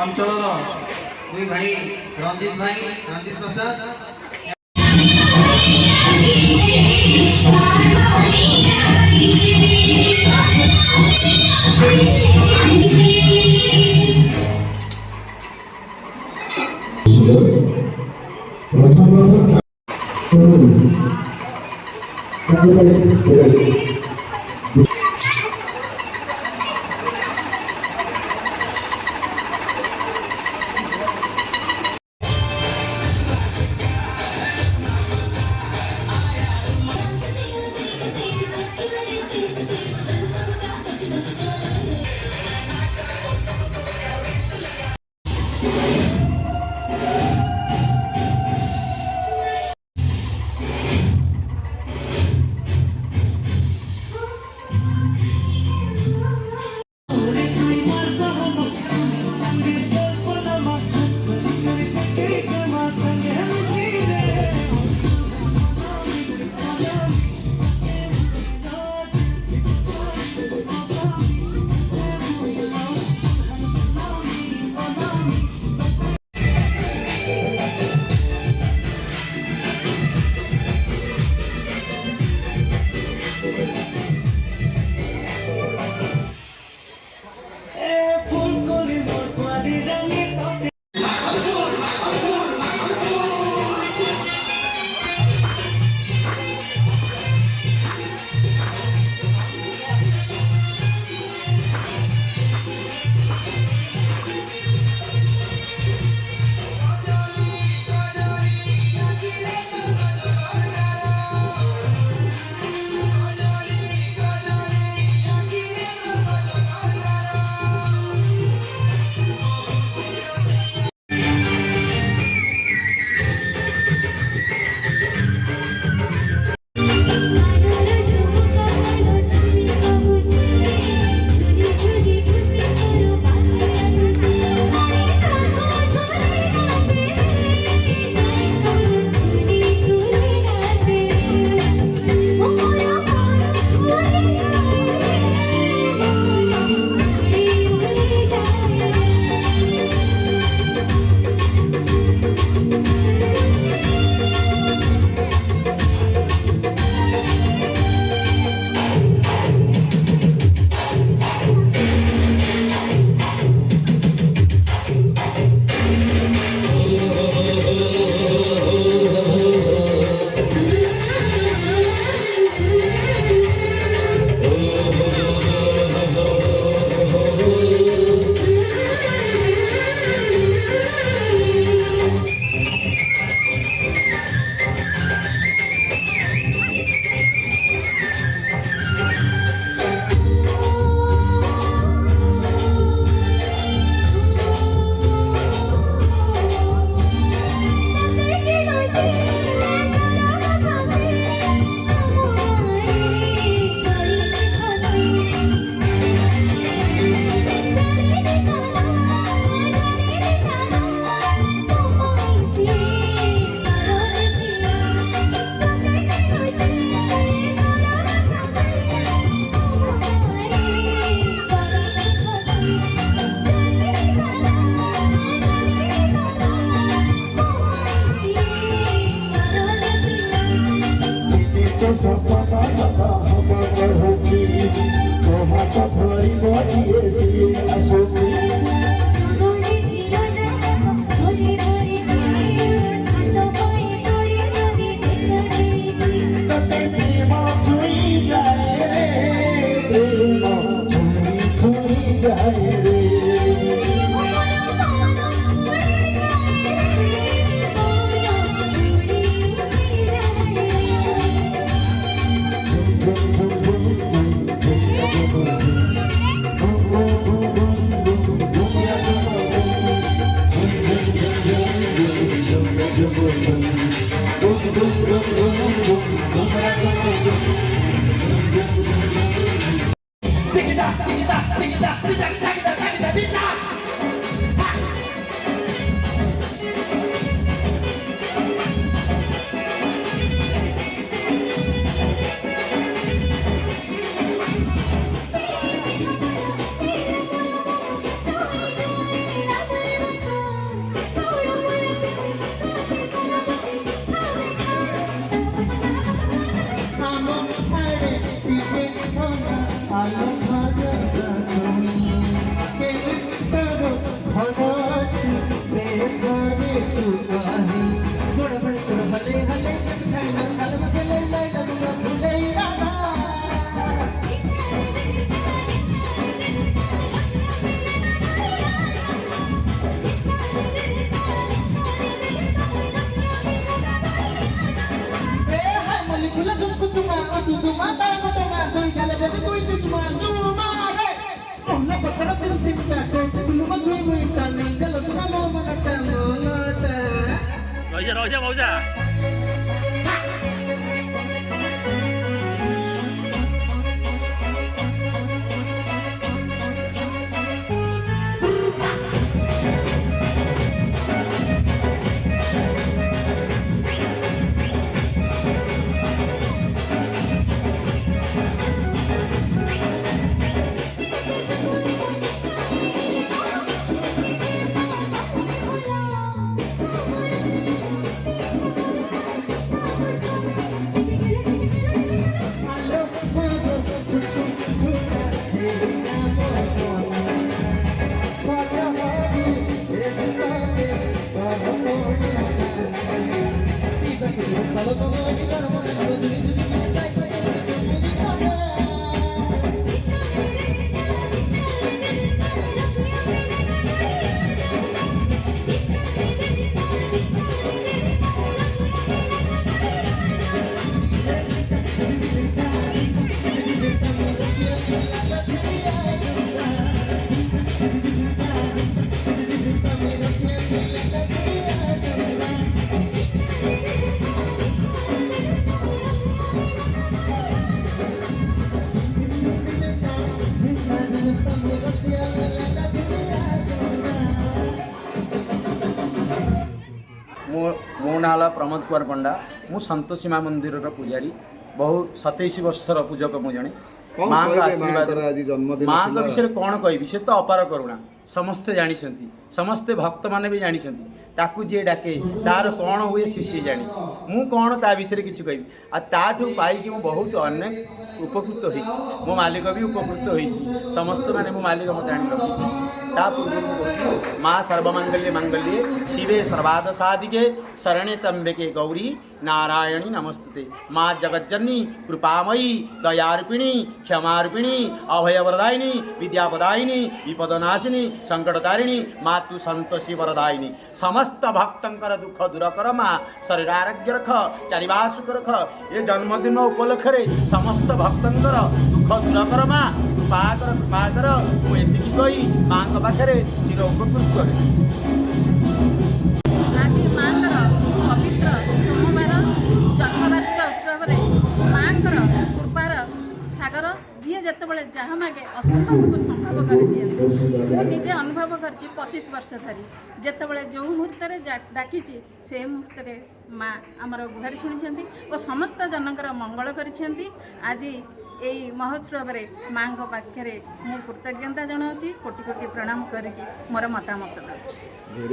ଅଞ୍ଚଳର ଦୁଇ ଭାଇ ରଞ୍ଜିତ ପ୍ରସାଦ Roja, Roja. मो ना प्रमोद कुमार पंडा मु संतोषी माँ मंदिर पुजारी बहु 27 वर्षर पूजक मु जड़े माँ का आशीर्वाद माँ का विषय कौन कहि से तो अपार करुणा समस्ते जानी समस्ते भक्त माने भी जानी ताकू जी डाके तार कौन हुए सी जानी मु कौन ता विषय किसी कहि ताठू पाई मु बहुत अनेक उपकृत हो मो मालिक भी उपकृत हो समस्त माने मो मालिक मत आनी रखी ता पूर्व माँ सर्वमंगल्य मंगल्ये शिवे सर्वाद साधिके शरणे त्र्यंबके गौरी नारायणी नमस्ते माँ जगज्जननी कृपामयी दयारूपिणी क्षमारूपिणी अभयवरदायिनी विद्यापदायिनी विपदनाशिनी संकटतारिणी मातु संतोषी वरदायिनी समस्त भक्तंकर दुख दूर कर माँ शरीर आरोग्य रख चारिबार सुख रख ये जन्मदिन उपलक्षे समस्त भक्तंकर दुख दूर कर माँ कृपा कर मुझे कही माँ पाखे चिर उपकृत है। आज माँ पवित्र सोमवार जन्मवार्षिक उत्सव में माँ कृपार सागर जी जिते जहाँ मागे असंभव को संभव कर दिखती मुझे अनुभव कर 25 वर्ष धरी जिते जो मुहूर्त डाकी से मुहूर्त माँ आमर गुहारी शुणी और समस्त जनकर मंगल कर आज यही महोत्सव में माँ पाखे मु कृतज्ञता जनाऊँगी कोटि कोटि प्रणाम करके मोर मतामत दूँ।